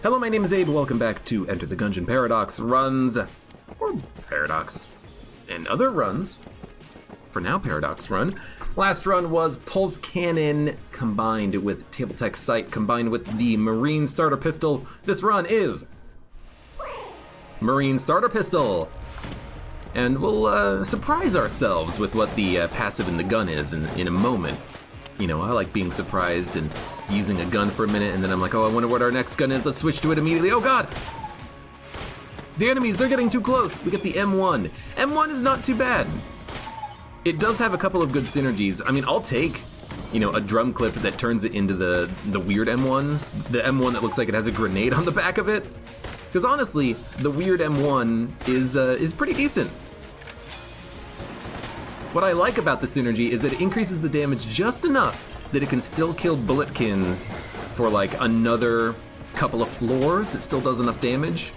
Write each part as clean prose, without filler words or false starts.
Hello, my name is Abe. Welcome back to Enter the Gungeon Paradox runs, or Paradox and other runs. For now, Paradox run. Last run was Pulse Cannon combined with Table Tech Sight combined with the Marine Starter Pistol. This run is Marine Starter Pistol. And we'll surprise ourselves with what the passive in the gun is in a moment. You know, I like being surprised and using a gun for a minute, and then I'm like, oh, I wonder what our next gun is. Let's switch to it immediately. Oh, God! The enemies, they're getting too close. We get the M1. M1 is not too bad. It does have a couple of good synergies. I mean, I'll take, you know, a drum clip that turns it into the weird M1. The M1 that looks like it has a grenade on the back of it. Because honestly, the weird M1 is pretty decent. What I like about the synergy is that it increases the damage just enough that it can still kill bulletkins for like another couple of floors. It still does enough damage.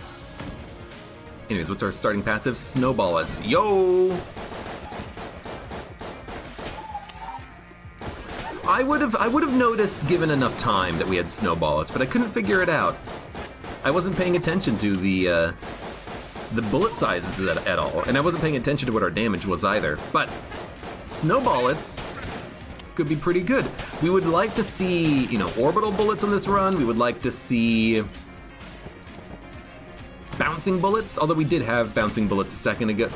Anyways, what's our starting passive? Snowballets. Yo! I would have noticed given enough time that we had snowballets, but I couldn't figure it out. I wasn't paying attention to the bullet sizes at all, and I wasn't paying attention to what our damage was either. But snowballets could be pretty good. We would like to see, you know, orbital bullets on this run. We would like to see bouncing bullets, although we did have bouncing bullets a second ago.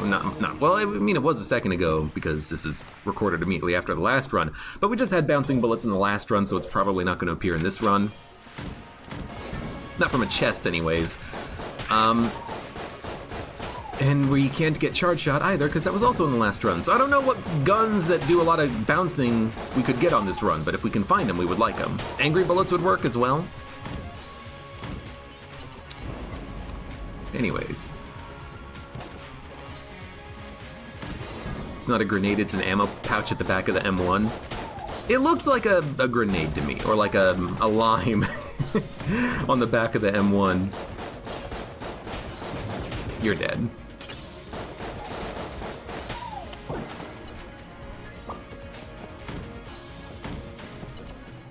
Well, I mean, it was a second ago because this is recorded immediately after the last run. But we just had bouncing bullets in the last run, so it's probably not going to appear in this run. Not from a chest, anyways. And we can't get charge shot either, because that was also in the last run. So I don't know what guns that do a lot of bouncing we could get on this run, but if we can find them, we would like them. Angry bullets would work as well. Anyways. It's not a grenade, it's an ammo pouch at the back of the M1. It looks like a grenade to me, or like a lime on the back of the M1. You're dead.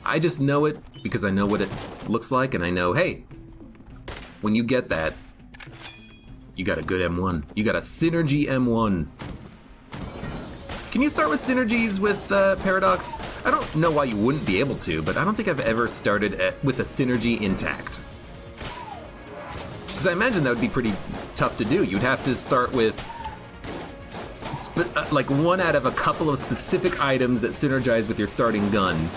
I just know it because I know what it looks like, and I know, hey, when you get that, you got a good M1. You got a synergy M1. Can you start with synergies with Paradox? I don't know why you wouldn't be able to, but I don't think I've ever started with a synergy intact. Because I imagine that would be pretty tough to do. You'd have to start with like one out of a couple of specific items that synergize with your starting gun.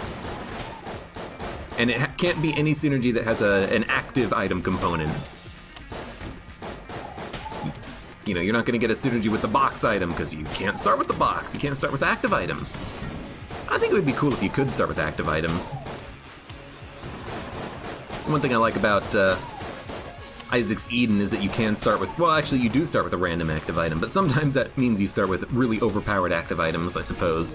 And it can't be any synergy that has an active item component. You know, you're not going to get a synergy with the box item because you can't start with the box. You can't start with active items. I think it would be cool if you could start with active items. One thing I like about Isaac's Eden is that you can start with, well, actually you do start with a random active item, but sometimes that means you start with really overpowered active items, I suppose.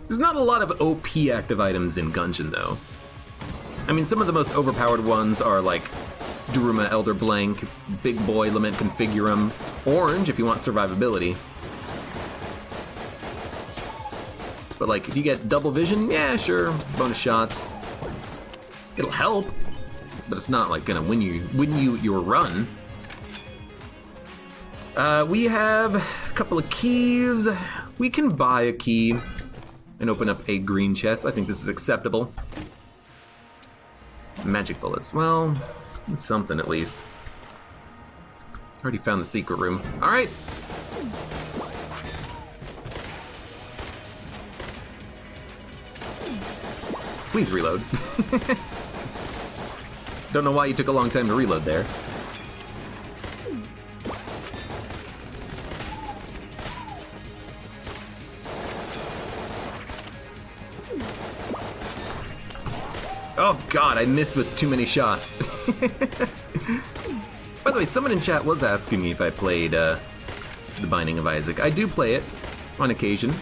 There's not a lot of OP active items in Gungeon, though. I mean, some of the most overpowered ones are like Duruma, Elder Blank, Big Boy, Lament Configurum, Orange if you want survivability. But like, if you get double vision, yeah, sure, bonus shots. It'll help, but it's not like gonna win you your run. We have a couple of keys. We can buy a key and open up a green chest. I think this is acceptable. Magic bullets. Well, it's something at least. Already found the secret room. All right. Please reload. Don't know why you took a long time to reload there. Oh God, I missed with too many shots. By the way, someone in chat was asking me if I played The Binding of Isaac. I do play it on occasion.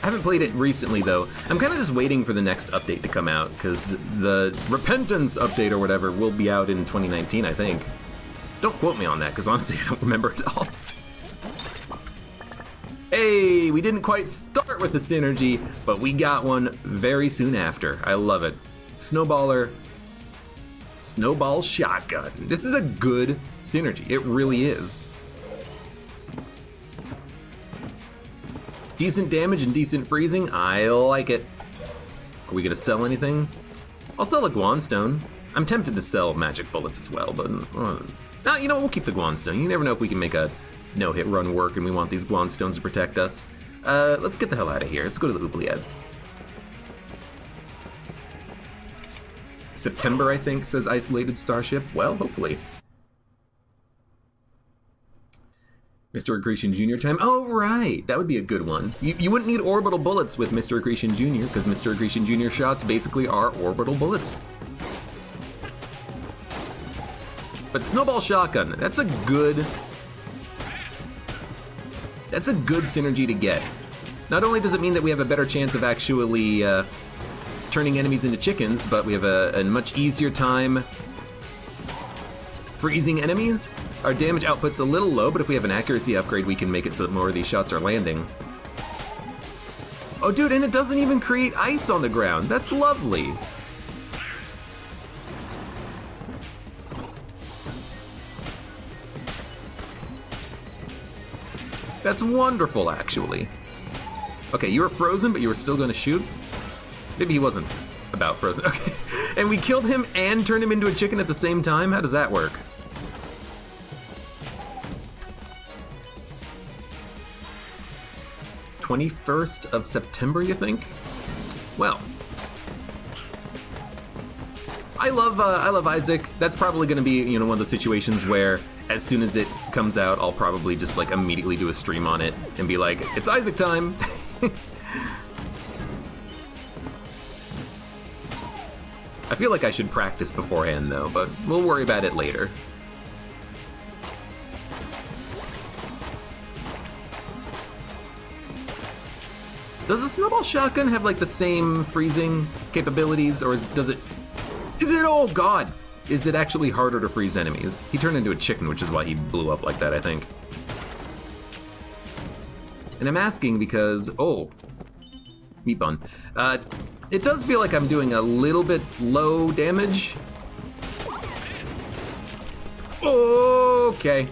I haven't played it recently, though. I'm kind of just waiting for the next update to come out, because the Repentance update or whatever will be out in 2019, I think. Don't quote me on that, because honestly, I don't remember it all. Hey, we didn't quite start with the synergy, but we got one very soon after. I love it. Snowballer Snowball shotgun. This is a good synergy. It really is. Decent damage and decent freezing. I like it. Are we gonna sell anything? I'll sell a Guanstone. I'm tempted to sell magic bullets as well, but no, you know what? We'll keep the Guanstone. You never know if we can make a no-hit run work, and we want these Guanstones to protect us. Let's get the hell out of here. Let's go to the oubliette. September, I think, says isolated starship. Well, hopefully. Mr. Accretion Jr. time. Oh, right. That would be a good one. You wouldn't need orbital bullets with Mr. Accretion Jr. because Mr. Accretion Jr. shots basically are orbital bullets. But Snowball Shotgun, that's a good synergy to get. Not only does it mean that we have a better chance of actually turning enemies into chickens, but we have a much easier time freezing enemies. Our damage output's a little low, but if we have an accuracy upgrade, we can make it so that more of these shots are landing. Oh, dude, and it doesn't even create ice on the ground. That's lovely. That's wonderful, actually. Okay, you were frozen, but you were still gonna shoot? Maybe he wasn't about frozen. Okay. And we killed him and turned him into a chicken at the same time? How does that work? "21st of September, you think? Well, I love Isaac. That's probably going to be, you know, one of the situations where as soon as it comes out, I'll probably just like immediately do a stream on it and be like, it's Isaac time. I feel like I should practice beforehand though, but we'll worry about it later. Does the Snowball Shotgun have like the same freezing capabilities, or is it, oh god, is it actually harder to freeze enemies? He turned into a chicken, which is why he blew up like that, I think. And I'm asking because, meat bun. It does feel like I'm doing a little bit low damage. Okay. I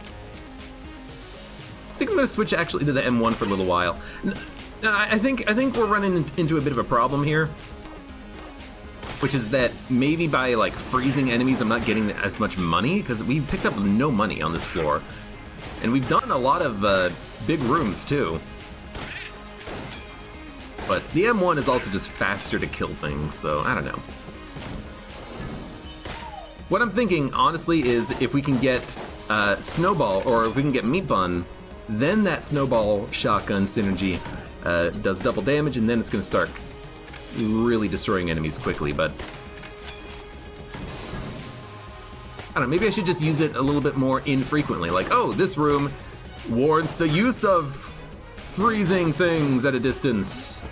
think I'm gonna switch actually to the M1 for a little while. I think we're running into a bit of a problem here, which is that maybe by like freezing enemies, I'm not getting as much money because we picked up no money on this floor, and we've done a lot of big rooms too. But the M1 is also just faster to kill things, so I don't know. What I'm thinking, honestly, is if we can get Snowball, or if we can get Meat Bun, then that Snowball Shotgun synergy does double damage, and then it's going to start really destroying enemies quickly, but I don't know, maybe I should just use it a little bit more infrequently, like, oh, this room warrants the use of freezing things at a distance.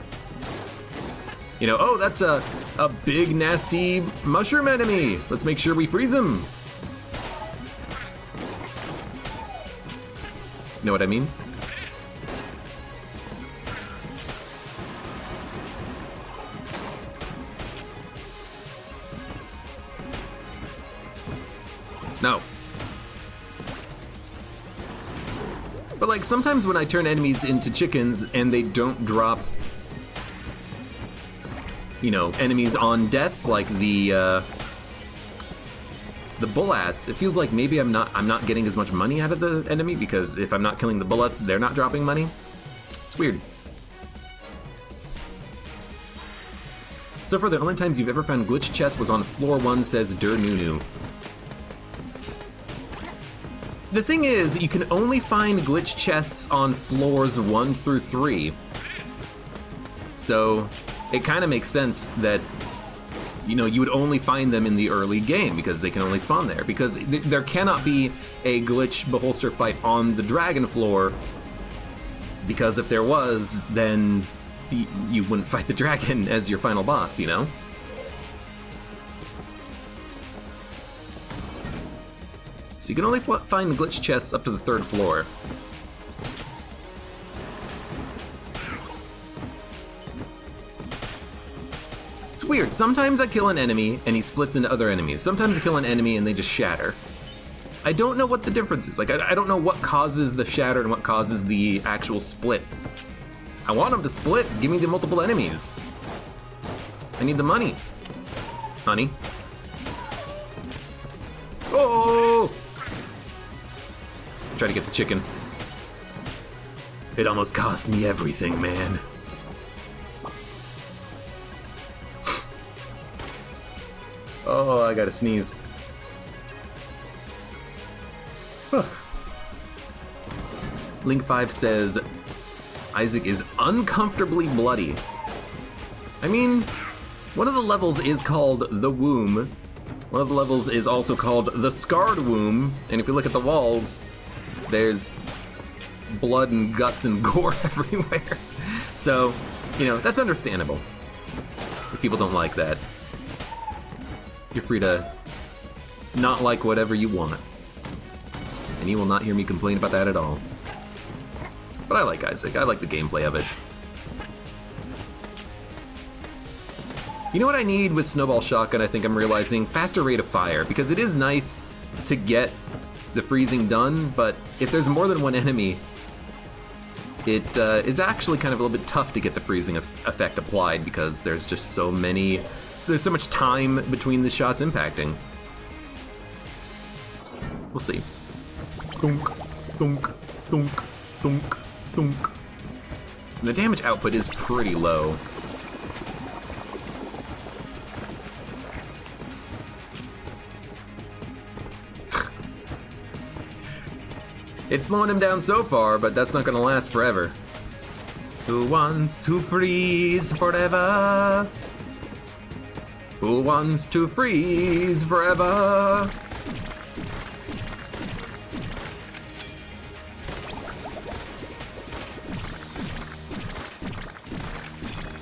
You know, oh, that's a big nasty mushroom enemy. Let's make sure we freeze him. Know what I mean? No. But like sometimes when I turn enemies into chickens and they don't drop, you know, enemies on death like the bullets, it feels like maybe I'm not getting as much money out of the enemy, because if I'm not killing the bullets, they're not dropping money. It's weird. So far, the only times you've ever found glitch chest was on floor 1, says Der Nunu. The thing is, you can only find glitch chests on floors 1 through 3. So it kind of makes sense that, you know, you would only find them in the early game because they can only spawn there. Because there cannot be a glitch beholster fight on the dragon floor, because if there was, then you wouldn't fight the dragon as your final boss, you know? So you can only find glitch chests up to the 3rd floor. It's weird. Sometimes I kill an enemy and he splits into other enemies. Sometimes I kill an enemy and they just shatter. I don't know what the difference is. Like, I don't know what causes the shatter and what causes the actual split. I want them to split. Give me the multiple enemies. I need the money. Honey. Oh! Try to get the chicken. It almost cost me everything, man. Oh, I gotta sneeze. Link 5 says, Isaac is uncomfortably bloody. I mean, one of the levels is called The Womb. One of the levels is also called The Scarred Womb. And if you look at the walls, there's blood and guts and gore everywhere. So, you know, that's understandable. If people don't like that, you're free to not like whatever you want. And you will not hear me complain about that at all. But I like Isaac. I like the gameplay of it. You know what I need with Snowball Shotgun, I think I'm realizing? Faster rate of fire. Because it is nice to get the freezing done, but if there's more than one enemy, it is actually kind of a little bit tough to get the freezing effect applied because there's just so many... So there's so much time between the shots impacting. We'll see. Thunk, thunk, thunk, thunk, thunk. And the damage output is pretty low. It's slowing him down so far, but that's not gonna last forever. Who wants to freeze forever? Who wants to freeze forever?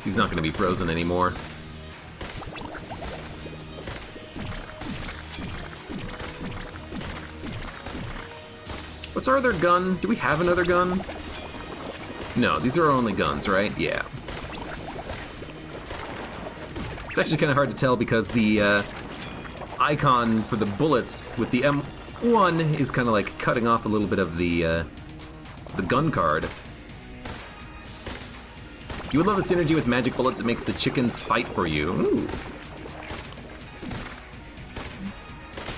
He's not gonna be frozen anymore. What's our other gun? Do we have another gun? No, these are our only guns, right? Yeah. It's actually kind of hard to tell because the icon for the bullets with the M1 is kind of like cutting off a little bit of the gun card. You would love a synergy with magic bullets that makes the chickens fight for you. Ooh.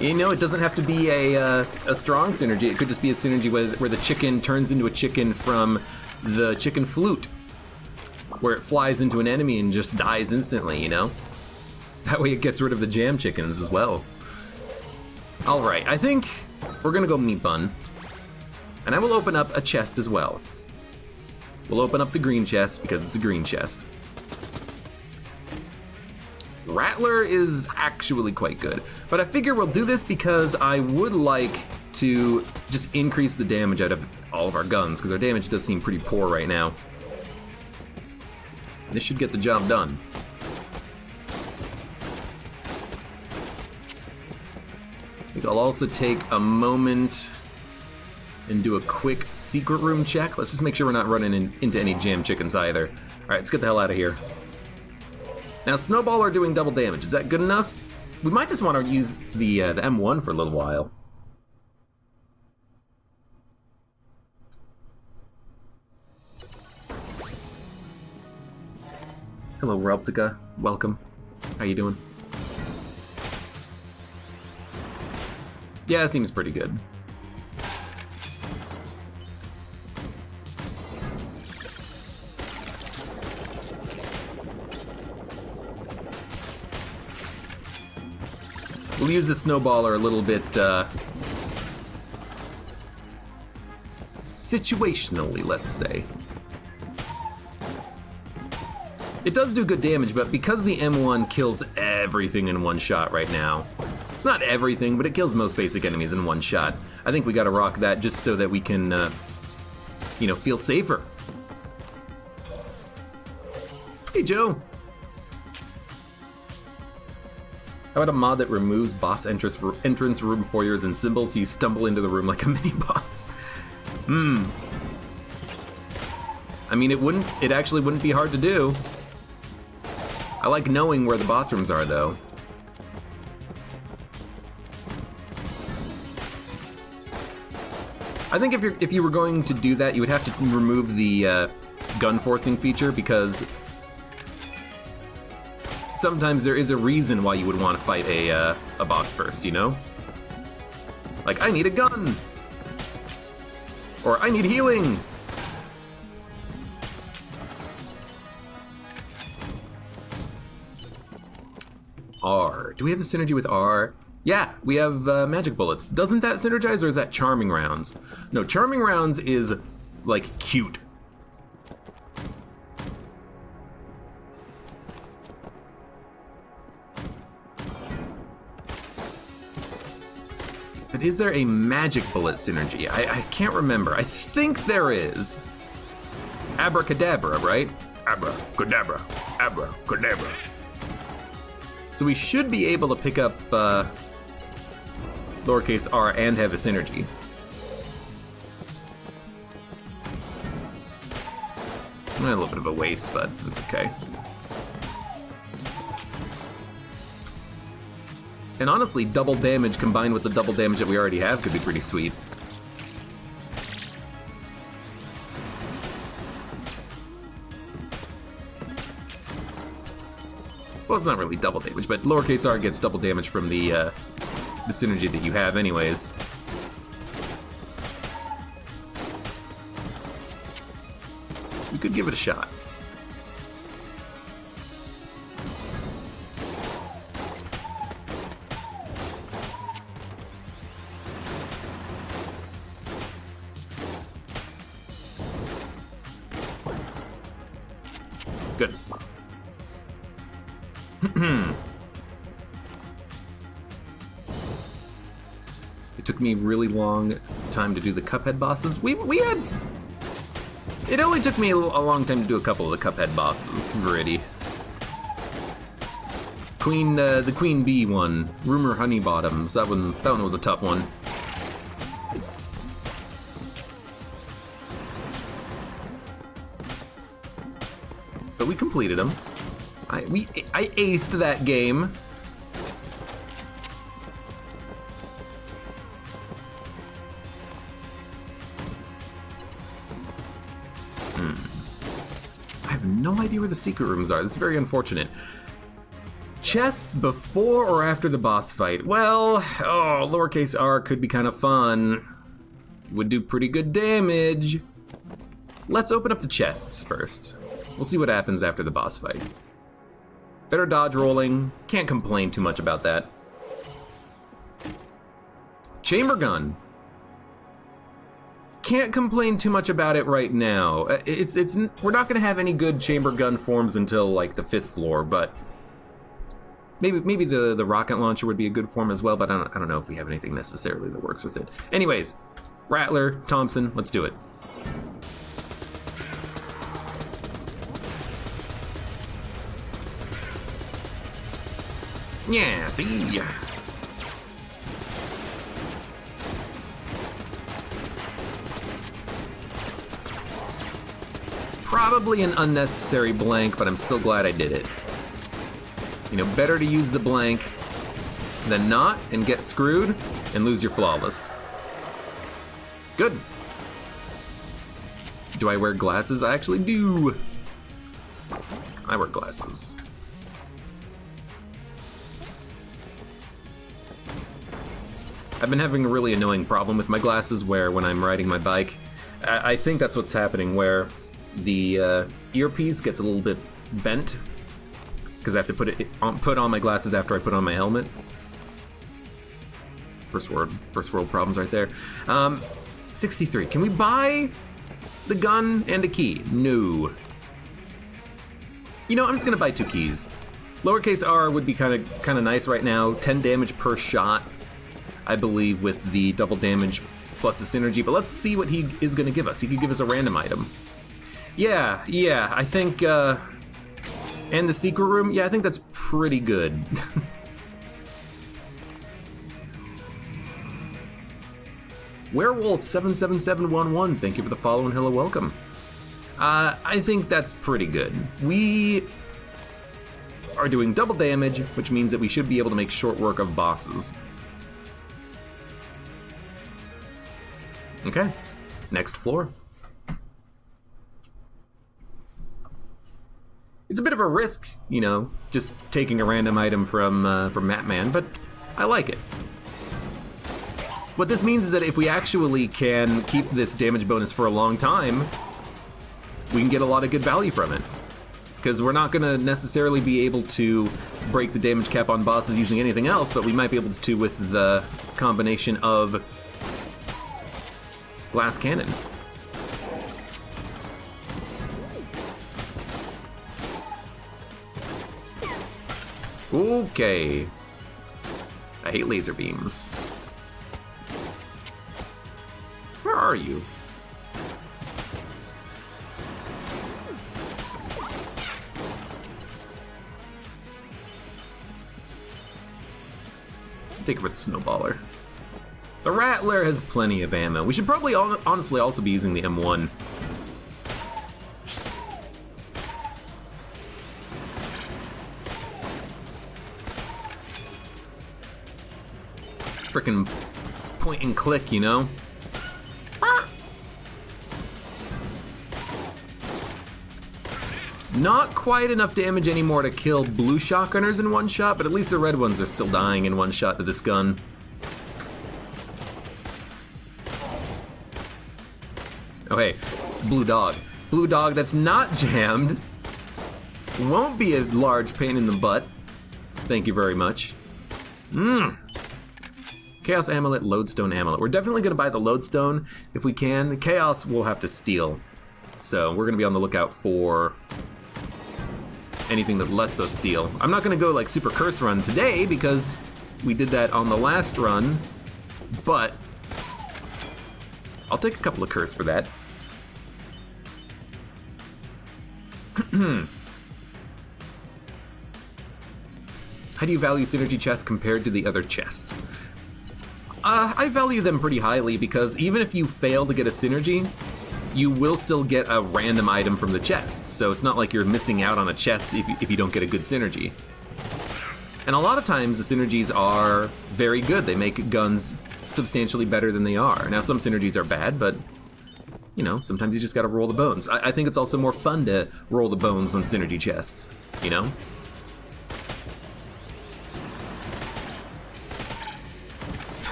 You know, it doesn't have to be a strong synergy. It could just be a synergy where the chicken turns into a chicken from the chicken flute, where it flies into an enemy and just dies instantly, you know? That way it gets rid of the jam chickens as well. Alright, I think we're gonna go meat bun. And I will open up a chest as well. We'll open up the green chest because it's a green chest. Rattler is actually quite good, but I figure we'll do this because I would like to just increase the damage out of all of our guns, because our damage does seem pretty poor right now. This should get the job done. I think I'll also take a moment and do a quick secret room check. Let's just make sure we're not running into any jam chickens either. All right, let's get the hell out of here. Now, Snowball are doing double damage. Is that good enough? We might just want to use the M1 for a little while. Hello, Relptica. Welcome. How you doing? Yeah, it seems pretty good. We'll use the snowballer a little bit, situationally, let's say. It does do good damage, but because the M1 kills everything in one shot right now, not everything, but it kills most basic enemies in one shot, I think we gotta rock that just so that we can, you know, feel safer. Hey, Joe. How about a mod that removes boss entrance room foyers and symbols so you stumble into the room like a mini-boss? I mean, it actually wouldn't be hard to do. I I like knowing where the boss rooms are, though. I think if you were going to do that, you would have to remove the gun forcing feature, because sometimes there is a reason why you would want to fight a boss first, you know? Like, I need a gun! Or I need healing! R. Do we have a synergy with R? Yeah, we have magic bullets. Doesn't that synergize, or is that charming rounds? No, charming rounds is, like, cute. But is there a magic bullet synergy? I can't remember. I think there is. Abracadabra, right? Abracadabra, abracadabra. So we should be able to pick up lowercase r and have a synergy. A little bit of a waste, but it's okay. And honestly, double damage combined with the double damage that we already have could be pretty sweet. Well, it's not really double damage, but lowercase r gets double damage from the synergy that you have anyways. We could give it a shot. Good. It took me really long time to do the Cuphead bosses. We had... It only took me a long time to do a couple of the Cuphead bosses, Viridy. The Queen Bee one, Rumor Honeybottoms, that one was a tough one. But we completed them. I aced that game. I have no idea where the secret rooms are. That's very unfortunate. Chests before or after the boss fight? Well, lowercase r could be kind of fun. Would do pretty good damage. Let's open up the chests first. We'll see what happens after the boss fight. Better dodge rolling. Can't complain too much about that. Chamber gun. Can't complain too much about it right now. We're not gonna have any good chamber gun forms until like the 5th floor, but maybe the rocket launcher would be a good form as well. But I don't know if we have anything necessarily that works with it. Anyways, Rattler, Thompson, let's do it. Yeah, see? Probably an unnecessary blank, but I'm still glad I did it. You know, better to use the blank than not and get screwed and lose your flawless. Good. Do I wear glasses? I actually do. I wear glasses. I've been having a really annoying problem with my glasses where when I'm riding my bike, I think that's what's happening, where the earpiece gets a little bit bent because I have to put on my glasses after I put on my helmet. First world problems right there. 63. Can we buy the gun and a key? No. You know, I'm just gonna buy 2 keys. Lowercase r would be kind of nice right now. 10 damage per shot, I believe, with the double damage plus the synergy. But let's see what he is gonna give us. He could give us a random item. Yeah, I think, and the secret room, yeah, I think that's pretty good. Werewolf77711, thank you for the follow and hello, welcome. I think that's pretty good. are doing double damage, which means that we should be able to make short work of bosses. Okay, next floor. It's a bit of a risk, you know, just taking a random item from Matman, but I like it. What this means is that if we actually can keep this damage bonus for a long time, we can get a lot of good value from it. Because we're not going to necessarily be able to break the damage cap on bosses using anything else, but we might be able to with the combination of glass cannon. Okay. I hate laser beams. Where are you? Take it for the snowballer. The Rattler has plenty of ammo. We should probably honestly also be using the M1. Frickin' point and click, you know? Not quite enough damage anymore to kill blue shotgunners in one shot, but at least the red ones are still dying in one shot to this gun. Oh hey, blue dog. Blue dog that's not jammed. Won't be a large pain in the butt. Thank you very much. Chaos Amulet, Lodestone Amulet. We're definitely going to buy the Lodestone if we can. Chaos we'll have to steal. So we're going to be on the lookout for anything that lets us steal. I'm not going to go like super curse run today because we did that on the last run, but I'll take a couple of curse for that. How do you value synergy chests compared to the other chests? I value them pretty highly because even if you fail to get a synergy, you will still get a random item from the chest. So it's not like you're missing out on a chest if you don't get a good synergy. And a lot of times the synergies are very good. They make guns substantially better than they are. Now some synergies are bad, but you know, sometimes you just gotta roll the bones. I think it's also more fun to roll the bones on synergy chests, you know?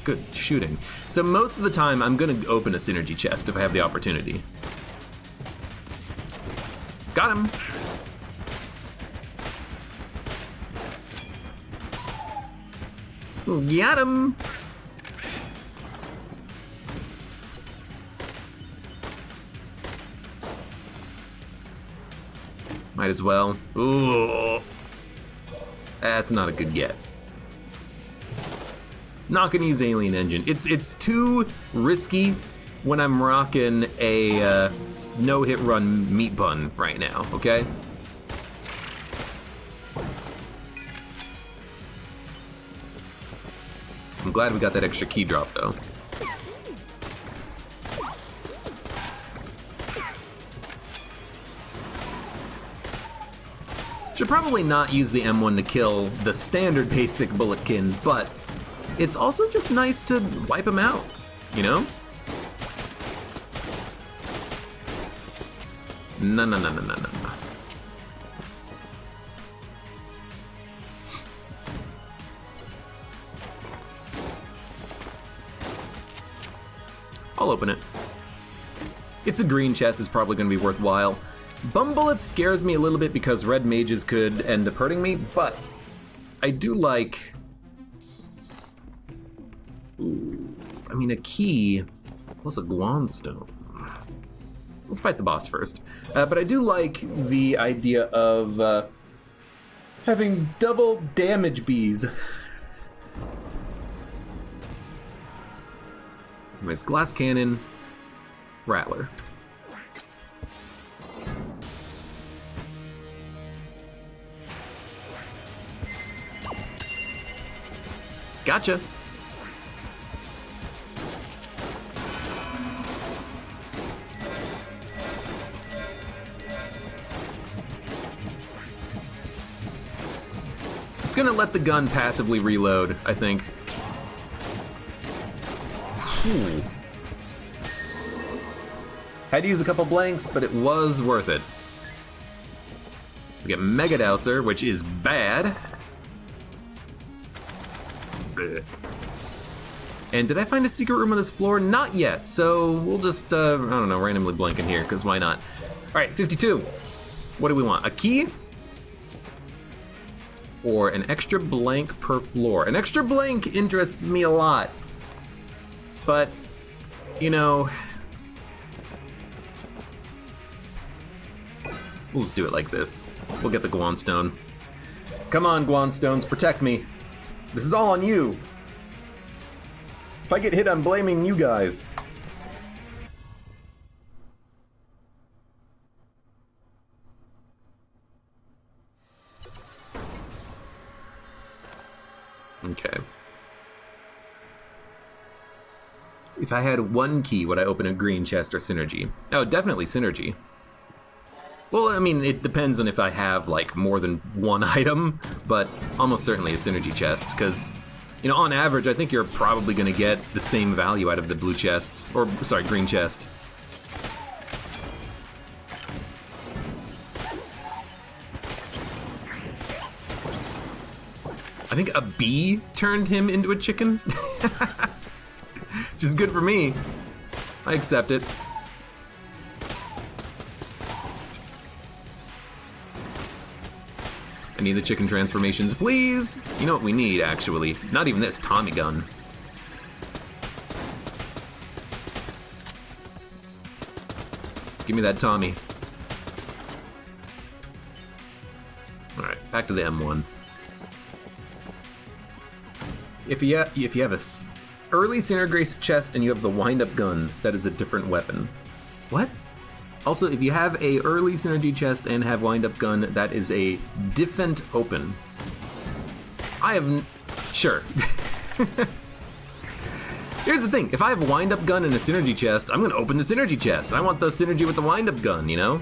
Good shooting. So most of the time, I'm gonna open a synergy chest if I have the opportunity. Got him! Got him! Might as well. Ooh. That's not a good get. Not gonna use Alien Engine. It's too risky when I'm rocking a no-hit run meat bun right now, okay? I'm glad we got that extra key drop though. Should probably not use the M1 to kill the standard basic bulletkin, but it's also just nice to wipe them out, you know? No. I'll open it. It's a green chest, it's probably gonna be worthwhile. Bum Bullet scares me a little bit because red mages could end up hurting me, but I do like... Ooh, I mean, a key plus a Guanstone. Let's fight the boss first. But I do like the idea of having double damage bees. Anyways, glass cannon, Rattler. Gotcha. just gonna let the gun passively reload, I think. Ooh. Had to use a couple blanks, but it was worth it. We get Mega Dowser, which is bad. And did I find a secret room on this floor? Not yet, so we'll just, I don't know, randomly blank in here, because why not? Alright, 52. What do we want? A key? Or an extra blank per floor? An extra blank interests me a lot. But, you know... we'll just do it like this. We'll get the Guanstone. Come on, Guanstones, protect me. This is all on you. If I get hit, I'm blaming you guys. Okay. If I had one key, would I open a green chest or synergy? Oh, definitely synergy. Well, I mean, it depends on if I have, like, more than one item, but almost certainly a synergy chest, because, you know, on average, I think you're probably going to get the same value out of the blue chest, or, sorry, green chest. I think a bee turned him into a chicken, which is good for me. I accept it. I need the chicken transformations, please. You know what we need, actually? Not even this, Tommy gun. Give me that Tommy. Alright, back to the M1. If you have a early Cinergrace chest and you have the wind-up gun, that is a different weapon. What? Also, if you have a early synergy chest and have wind-up gun, that is a different open. I have... sure. Here's the thing, if I have wind-up gun and a synergy chest, I'm gonna open the synergy chest. I want the synergy with the wind-up gun, you know?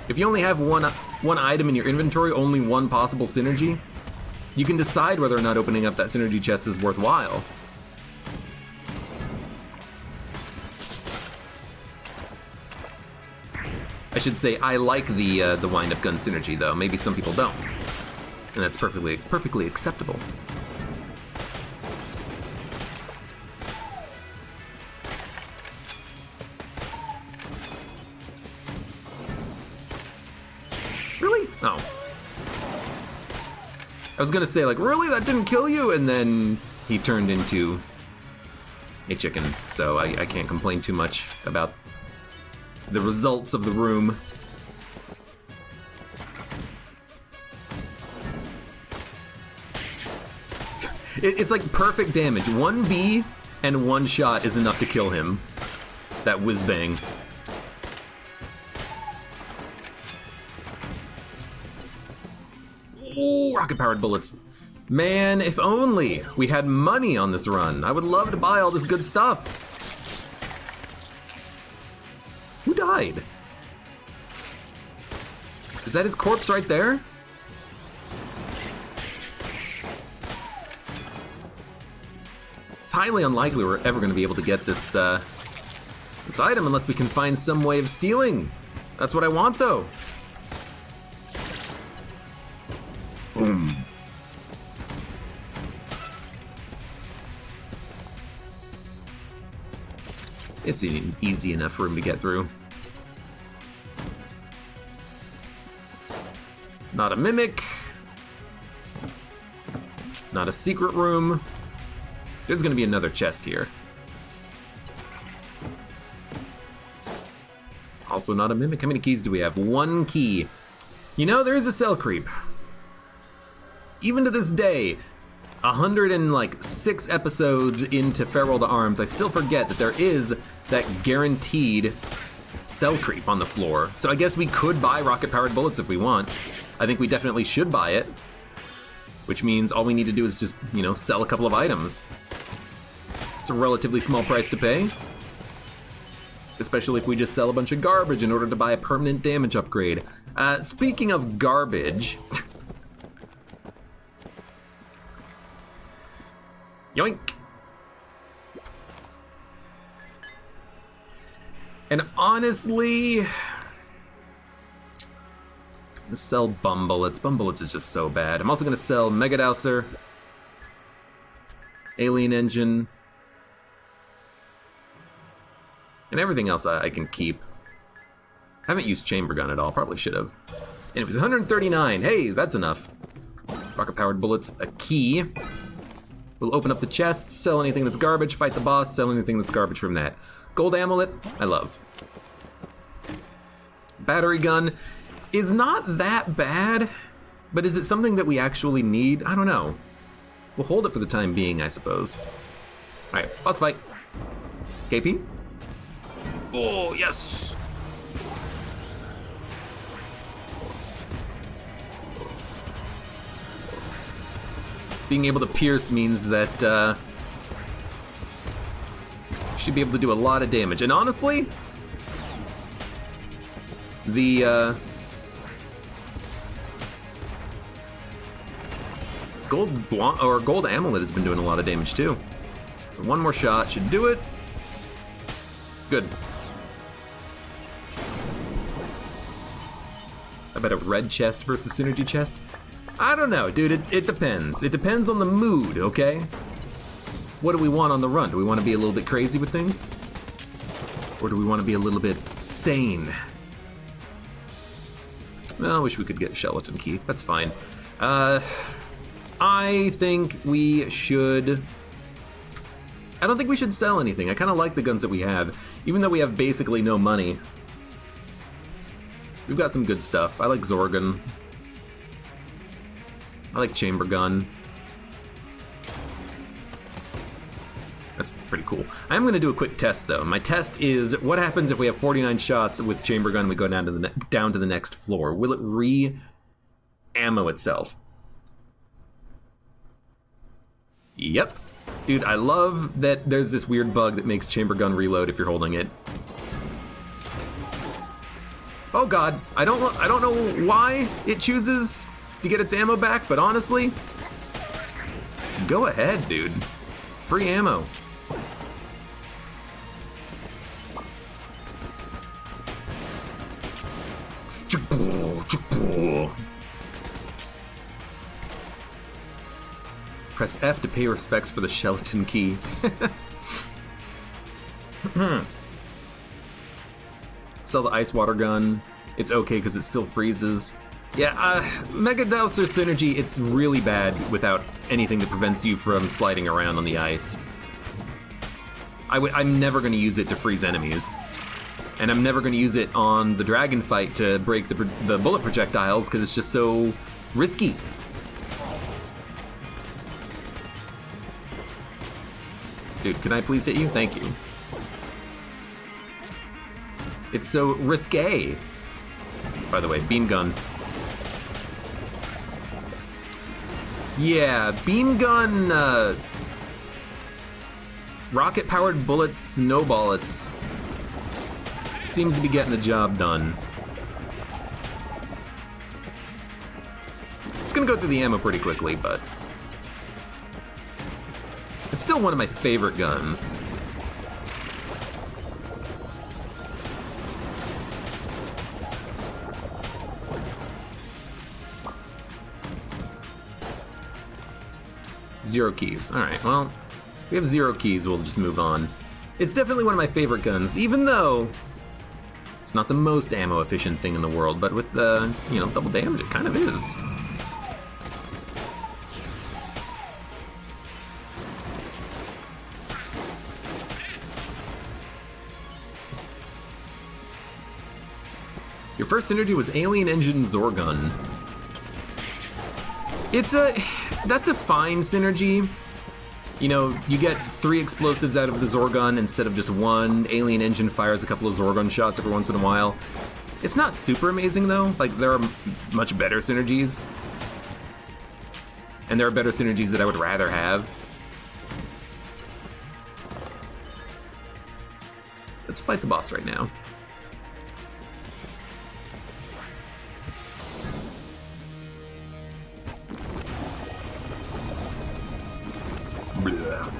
If you only have one item in your inventory, only one possible synergy, you can decide whether or not opening up that synergy chest is worthwhile. I should say I like the wind-up gun synergy, though. Maybe some people don't, and that's perfectly acceptable. Really? Oh. I was gonna say, like, really? That didn't kill you? And then he turned into a chicken, so I can't complain too much about the results of the room. It's like perfect damage. One bee and one shot is enough to kill him. That whiz bang. Ooh, rocket-powered bullets. Man, if only we had money on this run. I would love to buy all this good stuff. Who died? Is that his corpse right there? It's highly unlikely we're ever going to be able to get this this item unless we can find some way of stealing. That's what I want, though. Boom. It's an easy enough room to get through. Not a mimic. Not a secret room. There's gonna be another chest here. Also not a mimic. How many keys do we have? One key. You know, there is a cell creep. Even to this day, 106 episodes into Farewell to Arms, I still forget that there is that guaranteed cell creep on the floor. So I guess we could buy rocket-powered bullets if we want. I think we definitely should buy it. Which means all we need to do is just, you know, sell a couple of items. It's a relatively small price to pay. Especially if we just sell a bunch of garbage in order to buy a permanent damage upgrade. Speaking of garbage... Yoink! And honestly, let's sell Bumbullets. Bumbullets is just so bad. I'm also gonna sell Mega Dowser, Alien Engine, and everything else I can keep. I haven't used Chamber Gun at all, probably should have. And it was 139, hey, that's enough. Rocket-powered bullets, a key. We'll open up the chests, sell anything that's garbage, fight the boss, sell anything that's garbage from that. Gold amulet, I love. Battery gun is not that bad, but is it something that we actually need? I don't know. We'll hold it for the time being, I suppose. Alright, boss fight. KP? Oh, yes! Being able to pierce means that, should be able to do a lot of damage. And honestly, the, gold amulet has been doing a lot of damage too. So one more shot should do it. Good. I bet a red chest versus synergy chest? I don't know, dude, it depends. It depends on the mood, okay? What do we want on the run? Do we want to be a little bit crazy with things? Or do we want to be a little bit sane? Well, I wish we could get Skeleton Key. That's fine. I think we should... I don't think we should sell anything. I kind of like the guns that we have, even though we have basically no money. We've got some good stuff. I like Zorgon. I like Chamber Gun. That's pretty cool. I'm going to do a quick test, though. My test is, what happens if we have 49 shots with Chamber Gun and we go down to the next floor? Will it re-ammo itself? Yep. Dude, I love that there's this weird bug that makes Chamber Gun reload if you're holding it. Oh god, I don't know why it chooses to get its ammo back, but honestly, go ahead, dude. Free ammo. Press F to pay respects for the Skeleton Key. Sell the Ice Water Gun. It's okay because it still freezes. Yeah, Mega Dowser Synergy, it's really bad without anything that prevents you from sliding around on the ice. I'm never going to use it to freeze enemies. And I'm never going to use it on the dragon fight to break the bullet projectiles because it's just so risky. Dude, can I please hit you? Thank you. It's so risque. By the way, beam gun. Yeah, beam gun, rocket-powered bullets, snowballets. Seems to be getting the job done. It's gonna go through the ammo pretty quickly, but it's still one of my favorite guns. Zero keys. Alright, well, if we have 0 keys, we'll just move on. It's definitely one of my favorite guns, even though it's not the most ammo efficient thing in the world, but with the, double damage, it kind of is. Your first synergy was Alien Engine Zorgon. That's a fine synergy. You get 3 explosives out of the Zorgon instead of just 1. Alien Engine fires a couple of Zorgon shots every once in a while. It's not super amazing though. Like, there are much better synergies. And there are better synergies that I would rather have. Let's fight the boss right now. Blah.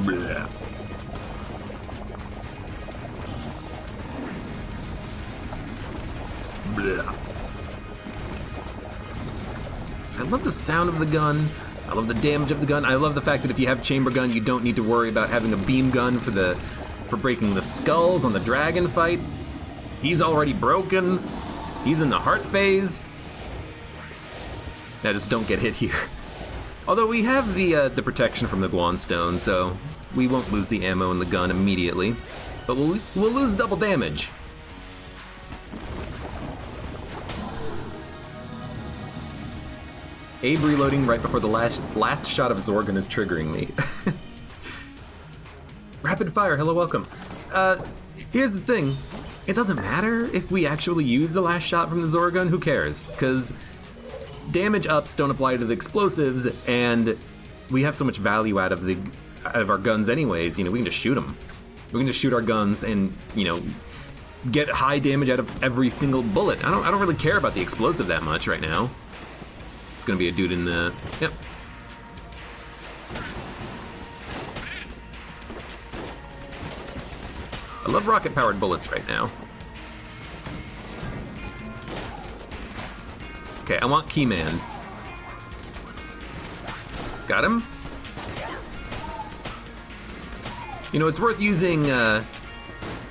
Blah. Blah. I love the sound of the gun. I love the damage of the gun. I love the fact that if you have chamber gun, you don't need to worry about having a beam gun for breaking the skulls on the dragon fight. He's already broken. He's in the heart phase. Now just don't get hit here. Although we have the protection from the Guan Stone, so we won't lose the ammo in the gun immediately. But we'll lose double damage. Abe reloading right before the last shot of Zorgon is triggering me. Rapid fire, hello, welcome. Here's the thing. It doesn't matter if we actually use the last shot from the Zorgon, who cares? Because damage ups don't apply to the explosives, and we have so much value out of our guns anyways. You know, we can just shoot them. We can just shoot our guns and, you know, get high damage out of every single bullet. I don't really care about the explosive that much right now. It's gonna be a dude in the... Yep. I love rocket-powered bullets right now. Okay, I want Keyman. Got him? You know, it's worth using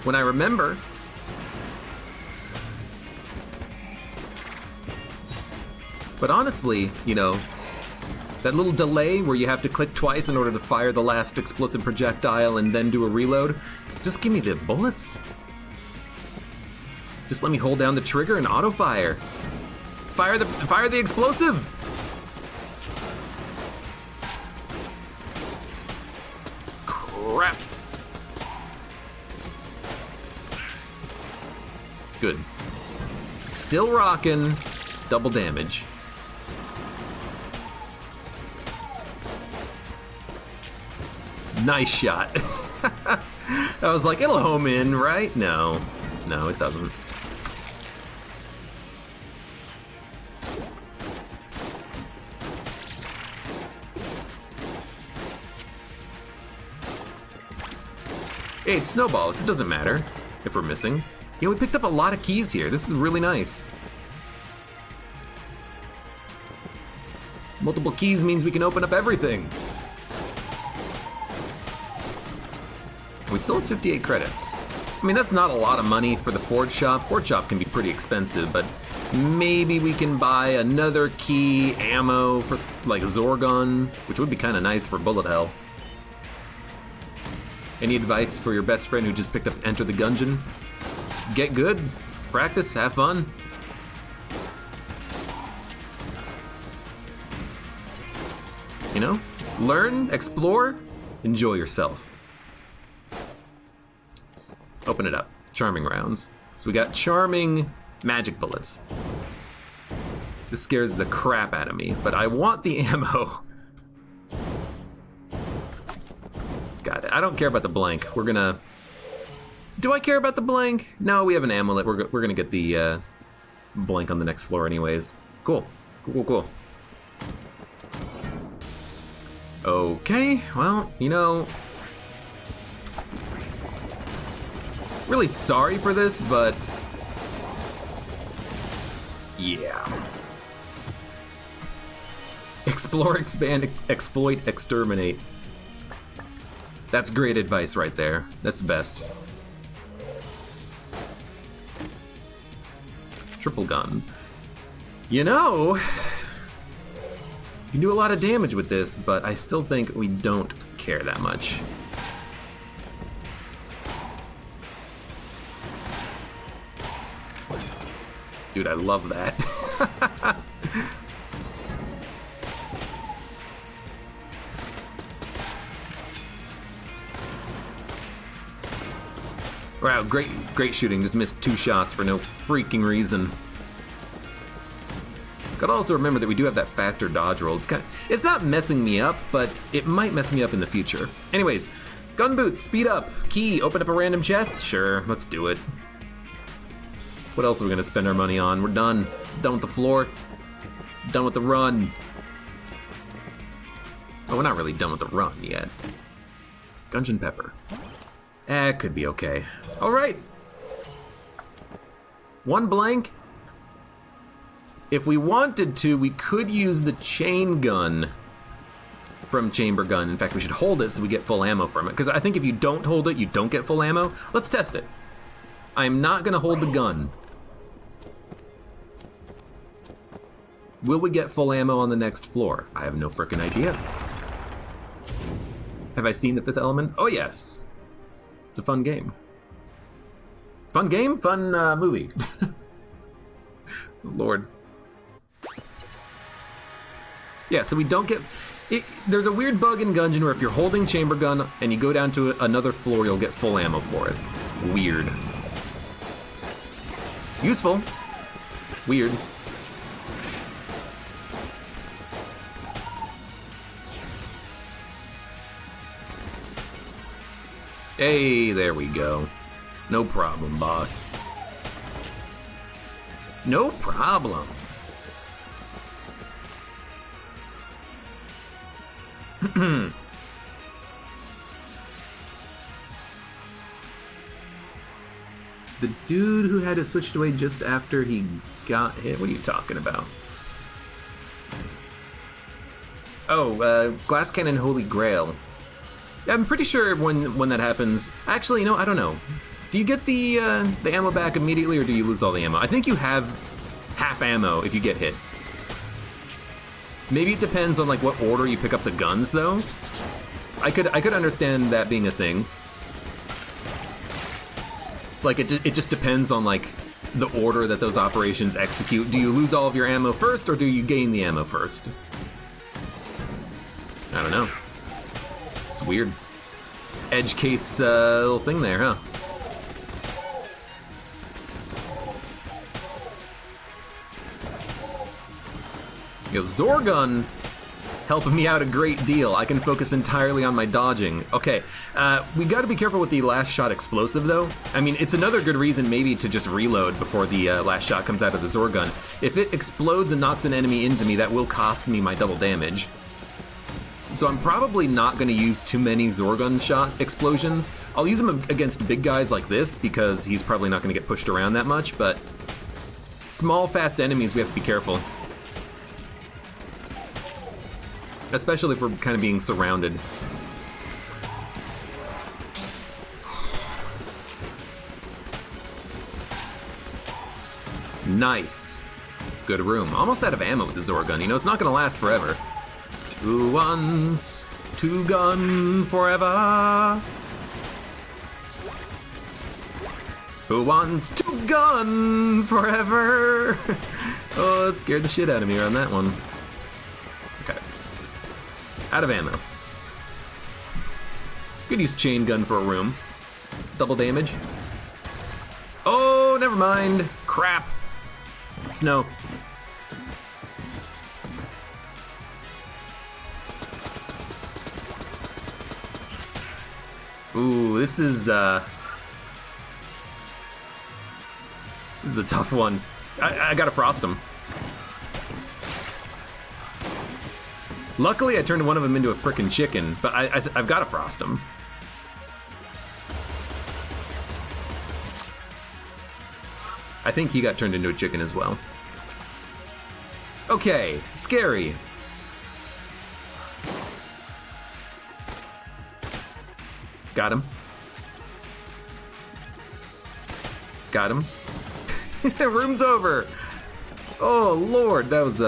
when I remember. But honestly, you know, that little delay where you have to click twice in order to fire the last explosive projectile and then do a reload, just give me the bullets. Just let me hold down the trigger and auto fire. Fire the explosive. Crap. Good. Still rocking. Double damage. Nice shot. I was like, it'll home in, right? No, it doesn't. Hey, it's snowballs. It doesn't matter if we're missing. Yeah, we picked up a lot of keys here. This is really nice. Multiple keys means we can open up everything. We still have 58 credits. I mean, that's not a lot of money for the Forge Shop. Forge Shop can be pretty expensive, but maybe we can buy another key, ammo for like Zorgon, which would be kind of nice for bullet hell. Any advice for your best friend who just picked up Enter the Gungeon? Get good, practice, have fun. You know, learn, explore, enjoy yourself. Open it up. Charming rounds. So we got charming magic bullets. This scares the crap out of me, but I want the ammo. Got it. I don't care about the blank. We're gonna... Do I care about the blank? No, we have an amulet. We're gonna get the blank on the next floor anyways. Cool. Cool. Okay, well, you know... Really sorry for this, but yeah. Explore, expand, exploit, exterminate. That's great advice right there. That's the best. Triple gun. You know, you can do a lot of damage with this, but I still think we don't care that much. Dude, I love that. Wow, great shooting. Just missed 2 shots for no freaking reason. Gotta also remember that we do have that faster dodge roll. It's not messing me up, but it might mess me up in the future. Anyways, gun boots, speed up, key, open up a random chest. Sure, let's do it. What else are we gonna spend our money on? We're done. Done with the floor. Done with the run. Oh, we're not really done with the run yet. Gungeon pepper. Could be okay. All right. 1 blank. If we wanted to, we could use the chain gun from chamber gun. In fact, we should hold it so we get full ammo from it. Because I think if you don't hold it, you don't get full ammo. Let's test it. I'm not gonna hold the gun. Will we get full ammo on the next floor? I have no frickin' idea. Have I seen The Fifth Element? Oh yes. It's a fun game. Fun game? Fun movie. Lord. Yeah, so we don't get... there's a weird bug in Gungeon where if you're holding chamber gun and you go down to another floor, you'll get full ammo for it. Weird. Useful. Weird. Hey, there we go. No problem, boss. No problem. The dude who had it switched away just after he got hit? What are you talking about? Oh, Glass Cannon Holy Grail. Yeah, I'm pretty sure when that happens... Actually, no, I don't know. Do you get the ammo back immediately, or do you lose all the ammo? I think you have half ammo if you get hit. Maybe it depends on like what order you pick up the guns, though. I could understand that being a thing. Like it just depends on like the order that those operations execute. Do you lose all of your ammo first, or do you gain the ammo first? I don't know. It's weird. Edge case little thing there, huh? Yo, Zorgun helping me out a great deal. I can focus entirely on my dodging. Okay, we gotta be careful with the last shot explosive though. I mean, it's another good reason maybe to just reload before the last shot comes out of the Zorgun. If it explodes and knocks an enemy into me, that will cost me my double damage. So I'm probably not gonna use too many Zorgun shot explosions. I'll use them against big guys like this because he's probably not gonna get pushed around that much, but small, fast enemies, we have to be careful. Especially if we're kind of being surrounded. Nice. Good room. Almost out of ammo with the Zorgun. You know, it's not going to last forever. Who wants to gun forever? Who wants to gun forever? Oh, that scared the shit out of me on that one. Out of ammo. Could use chain gun for a room. Double damage. Oh, never mind. Crap. Snow. Ooh, this is a tough one. I gotta frost him. Luckily, I turned one of them into a frickin' chicken, but I've got to frost him. I think he got turned into a chicken as well. Okay, scary. Got him. Got him. The room's over. Oh, Lord, that was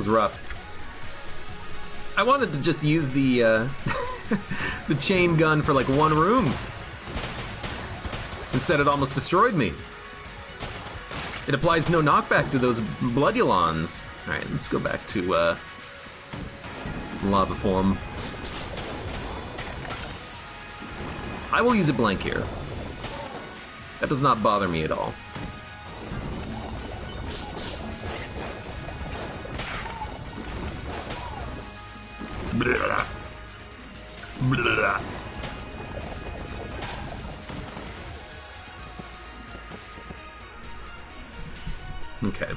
rough. I wanted to just use the the chain gun for like one room. Instead, it almost destroyed me. It applies no knockback to those bloodulons. All right, let's go back to lava form. I will use a blank here. That does not bother me at all. Blah. Blah. Okay.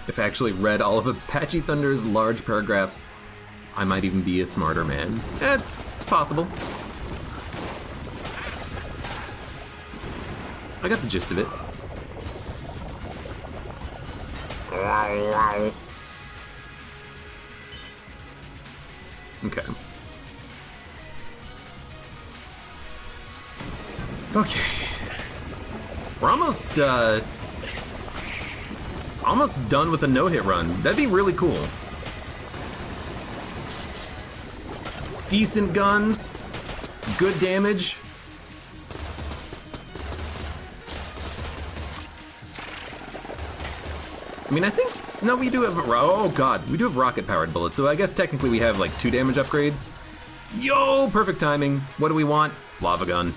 If I actually read all of Apache Thunder's large paragraphs, I might even be a smarter man. It's possible. I got the gist of it. Okay. Okay. We're almost done with a no-hit run. That'd be really cool. Decent guns, good damage. I mean, I think, no, we do have, oh god, we do have rocket-powered bullets, so I guess technically we have like 2 damage upgrades. Yo, perfect timing. What do we want? Lava gun.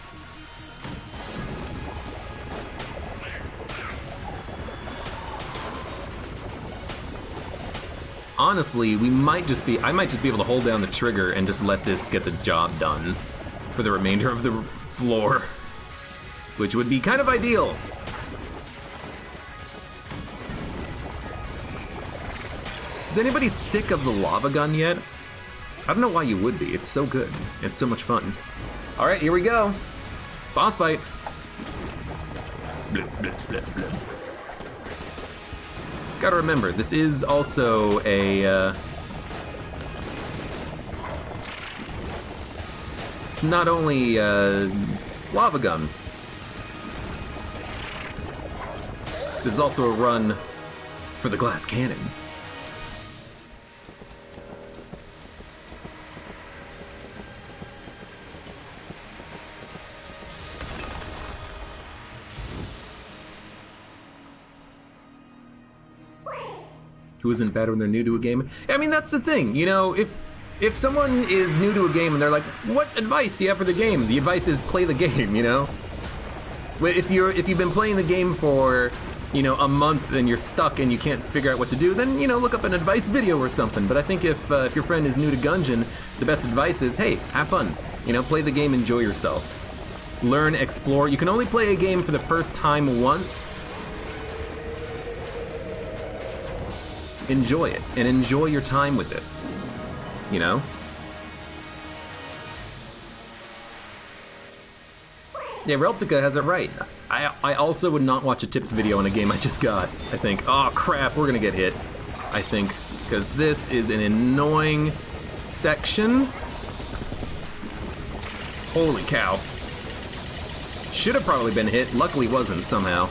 Honestly, I might just be able to hold down the trigger and just let this get the job done for the remainder of the floor, which would be kind of ideal. Is anybody sick of the lava gun yet? I don't know why you would be. It's so good. It's so much fun. All right, here we go. Boss fight. Blip, blip, blip, blip. Gotta remember, this is also a, it's not only a lava gun. This is also a run for the glass cannon. Who isn't better when they're new to a game? I mean, that's the thing, you know, if someone is new to a game and they're like, what advice do you have for the game? The advice is play the game, you know? If you've been playing the game for, you know, a month and you're stuck and you can't figure out what to do, then, you know, look up an advice video or something. But I think if your friend is new to Gungeon, the best advice is, hey, have fun. You know, play the game, enjoy yourself. Learn, explore. You can only play a game for the first time once. Enjoy it, and enjoy your time with it, you know? Yeah, Relptica has it right. I also would not watch a tips video on a game I just got. I think, oh crap, we're gonna get hit. I think, because this is an annoying section. Holy cow. Should have probably been hit, luckily wasn't somehow.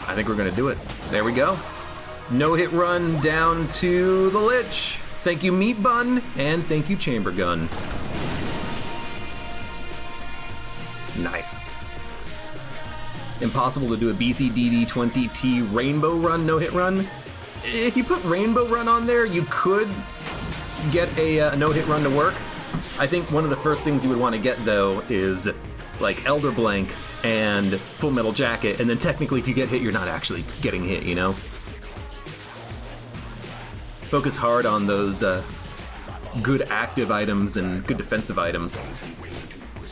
I think we're gonna do it. There we go. No hit run down to the Lich. Thank you, Meat Bun, and thank you, Chamber Gun. Nice. Impossible to do a BCDD20T Rainbow Run no hit run. If you put Rainbow Run on there, you could get a no hit run to work. I think one of the first things you would want to get though is like Elder Blank and Full Metal Jacket, and then technically if you get hit, you're not actually getting hit, you know? Focus hard on those good active items and good defensive items.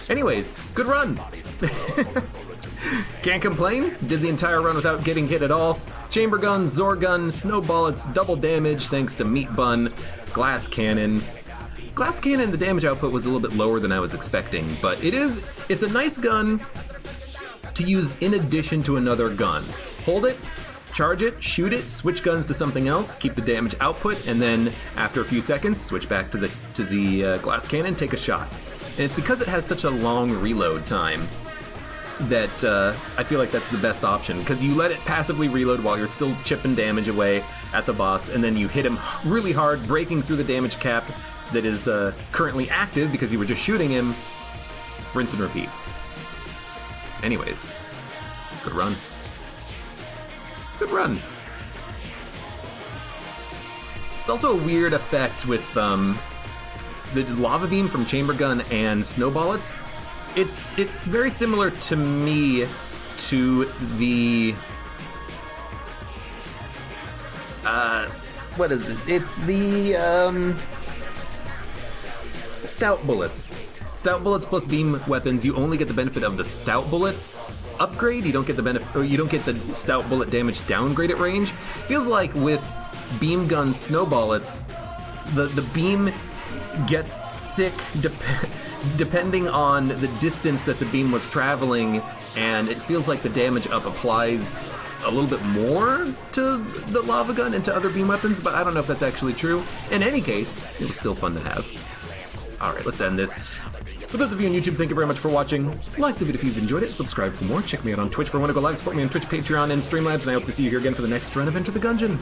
Anyways, good run! Can't complain, did the entire run without getting hit at all. Chamber Gun, Zorgun, Snowball, it's double damage thanks to Meat Bun, Glass Cannon. Glass Cannon, the damage output was a little bit lower than I was expecting, but it's a nice gun to use in addition to another gun. Hold it, charge it, shoot it, switch guns to something else, keep the damage output, and then after a few seconds, switch back to the glass cannon, take a shot. And it's because it has such a long reload time that I feel like that's the best option, because you let it passively reload while you're still chipping damage away at the boss, and then you hit him really hard, breaking through the damage cap that is currently active because you were just shooting him. Rinse and repeat. Anyways, good run. Good run. It's also a weird effect with the lava beam from Chamber Gun and Snowballets. It's very similar to me to the what is it? It's the Stout Bullets. Stout Bullets plus beam weapons, you only get the benefit of the Stout Bullet upgrade. You don't get the benefit, or you don't get the stout bullet damage downgrade at range. Feels like with beam gun snowball, it's the beam gets thick depending on the distance that the beam was traveling, and it feels like the damage up applies a little bit more to the lava gun and to other beam weapons, but I don't know if that's actually true. In any case, it was still fun to have. Alright, let's end this. For those of you on YouTube, thank you very much for watching. Like the video if you've enjoyed it, subscribe for more, check me out on Twitch for when I go live, support me on Twitch, Patreon, and Streamlabs, and I hope to see you here again for the next run of Enter the Gungeon.